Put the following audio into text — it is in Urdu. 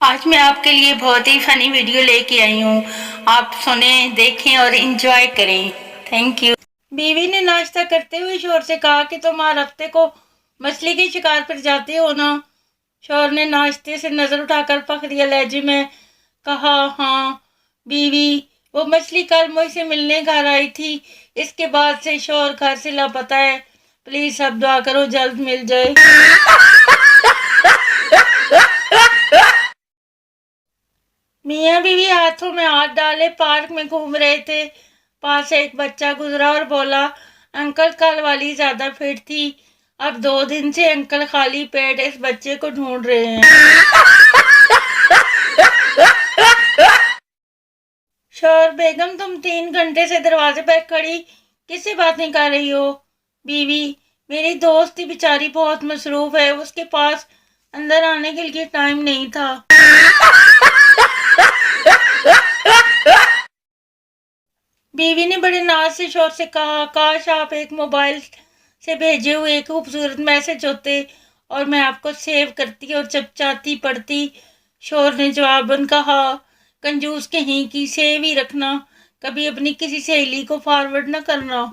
آج میں آپ کے لیے بہت ہی فنی ویڈیو لے کے آئی ہوں. آپ سنیں، دیکھیں اور انجوائے کریں. Thank you. بیوی نے ناشتہ کرتے ہوئے شوہر سے کہا کہ تم ہر ہفتے کو مچھلی کے شکار پر جاتے ہو نا؟ شوہر نے ناشتے سے نظر اٹھا کر فخریہ لہجے میں کہا، ہاں بیوی، وہ مچھلی کل مجھ سے ملنے گھر آئی تھی. اس کے بعد سے شوہر گھر سے لاپتہ ہے. پلیز سب دعا کرو جلد مل جائے. میاں بیوی ہاتھوں میں ہاتھ ڈالے پارک میں گھوم رہے تھے. پاس سے ایک بچہ گزرا اور بولا، انکل کل والی زیادہ فٹ تھی. اب 2 دن سے انکل خالی پیٹ اس بچے کو ڈھونڈ رہے ہیں. شوہر، بیگم تم 3 گھنٹے سے دروازے پر کھڑی کس سے باتیں کر رہی ہو؟ بیوی، میری دوست تھی بیچاری بہت مصروف ہے، اس کے پاس اندر آنے کے لیے ٹائم نہیں تھا. بیوی نے بڑے ناز سے شوہر سے کہا، کاش آپ ایک موبائل سے بھیجے ہوئے ایک خوبصورت میسج ہوتے اور میں آپ کو سیو کرتی اور جب چاہتی پڑھتی. شوہر نے جواباً کہا، کنجوس کہیں کی، سیو ہی رکھنا، کبھی اپنی کسی سہیلی کو فارورڈ نہ کرنا.